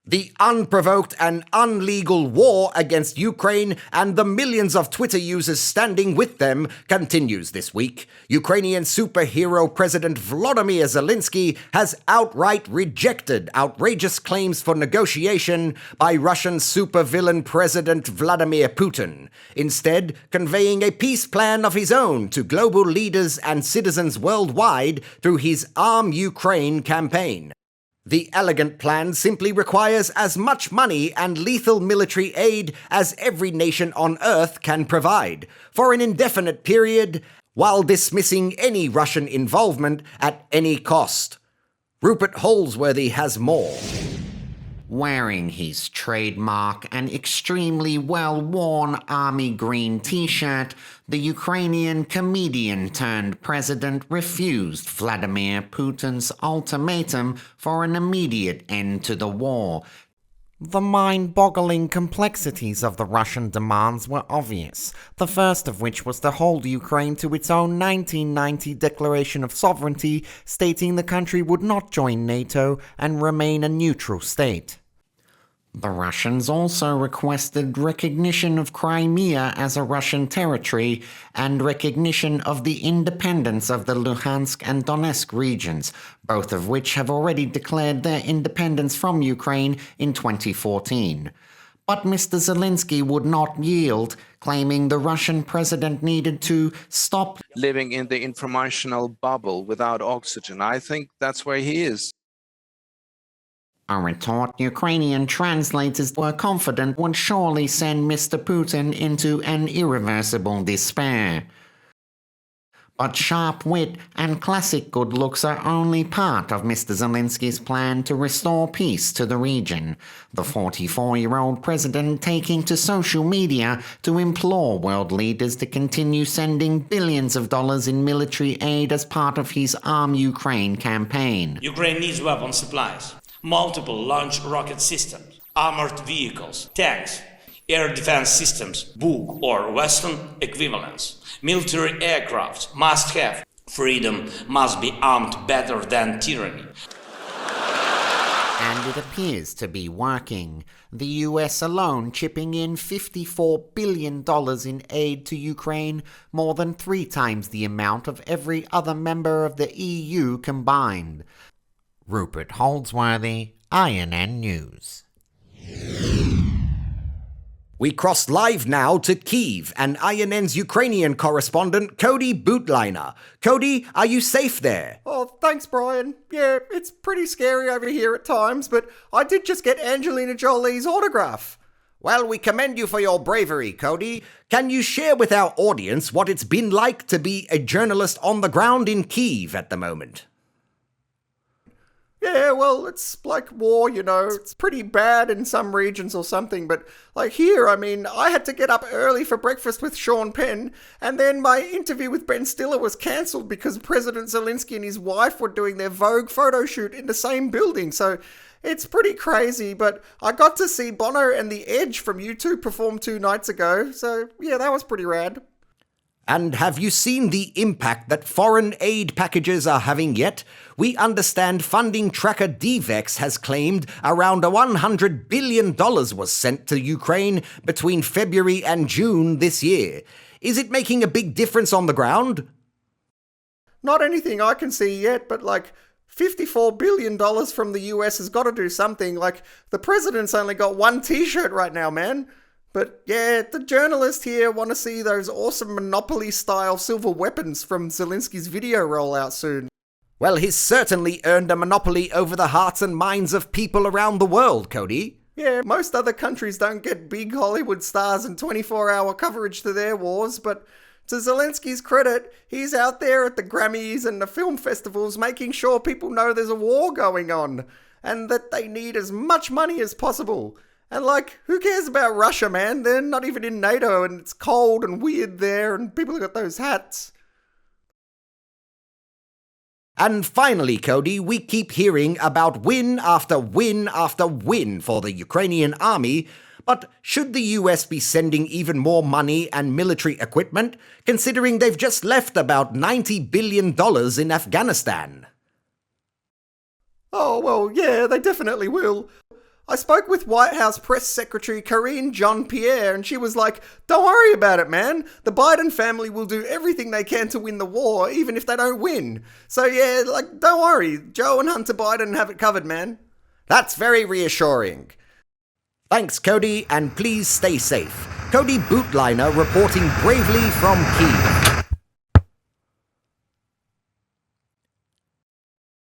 The unprovoked and unlegal war against Ukraine and the millions of Twitter users standing with them continues this week. Ukrainian superhero President Volodymyr Zelensky has outright rejected outrageous claims for negotiation by Russian supervillain President Vladimir Putin, instead conveying a peace plan of his own to global leaders and citizens worldwide through his Arm Ukraine campaign. The elegant plan simply requires as much money and lethal military aid as every nation on Earth can provide, for an indefinite period, while dismissing any Russian involvement at any cost. Rupert Holsworthy has more. Wearing his trademark and extremely well-worn army green t-shirt, the Ukrainian comedian turned president refused Vladimir Putin's ultimatum for an immediate end to the war. The mind-boggling complexities of the Russian demands were obvious, the first of which was to hold Ukraine to its own 1990 Declaration of Sovereignty, stating the country would not join NATO and remain a neutral state. The Russians also requested recognition of Crimea as a Russian territory and recognition of the independence of the Luhansk and Donetsk regions, both of which have already declared their independence from Ukraine in 2014. But Mr. Zelensky would not yield, claiming the Russian president needed to stop living in the informational bubble without oxygen. I think that's where he is. A retort Ukrainian translators were confident would surely send Mr. Putin into an irreversible despair. But sharp wit and classic good looks are only part of Mr. Zelensky's plan to restore peace to the region, the 44-year-old president taking to social media to implore world leaders to continue sending billions of dollars in military aid as part of his Arm Ukraine campaign. Ukraine needs weapon supplies. Multiple launch rocket systems, armored vehicles, tanks, air defense systems, Buk or Western equivalents. Military aircraft must have. Freedom must be armed better than tyranny. And it appears to be working. The US alone chipping in $54 billion in aid to Ukraine, more than 3 times the amount of every other member of the EU combined. Rupert Holsworthy, INN News. We cross live now to Kyiv and INN's Ukrainian correspondent Cody Bootliner. Cody, are you safe there? Oh, thanks, Brian. Yeah, it's pretty scary over here at times, but I did just get Angelina Jolie's autograph. Well, we commend you for your bravery, Cody. Can you share with our audience what it's been like to be a journalist on the ground in Kyiv at the moment? Yeah, well, it's like war, you know. It's pretty bad in some regions or something, but like here, I mean, I had to get up early for breakfast with Sean Penn, and then my interview with Ben Stiller was cancelled because President Zelensky and his wife were doing their Vogue photo shoot in the same building, so it's pretty crazy, but I got to see Bono and The Edge from U2 perform 2 nights ago, so yeah, that was pretty rad. And have you seen the impact that foreign aid packages are having yet? We understand funding tracker DVEX has claimed around $100 billion was sent to Ukraine between February and June this year. Is it making a big difference on the ground? Not anything I can see yet, but like $54 billion from the US has got to do something. Like, the president's only got 1 t-shirt right now, man. But yeah, the journalists here want to see those awesome Monopoly-style silver weapons from Zelensky's video rollout soon. Well, he's certainly earned a monopoly over the hearts and minds of people around the world, Cody. Yeah, most other countries don't get big Hollywood stars and 24-hour coverage to their wars, but to Zelensky's credit, he's out there at the Grammys and the film festivals making sure people know there's a war going on, and that they need as much money as possible. And like, who cares about Russia, man? They're not even in NATO, and it's cold and weird there, and people have got those hats. And finally, Cody, we keep hearing about win after win after win for the Ukrainian army, but should the US be sending even more money and military equipment, considering they've just left about $90 billion in Afghanistan? Oh, well, yeah, they definitely will. I spoke with White House Press Secretary Karine Jean-Pierre, and she was like, don't worry about it, man. The Biden family will do everything they can to win the war, even if they don't win. So yeah, don't worry. Joe and Hunter Biden have it covered, man. That's very reassuring. Thanks, Cody, and please stay safe. Cody Bootliner reporting bravely from Kyiv.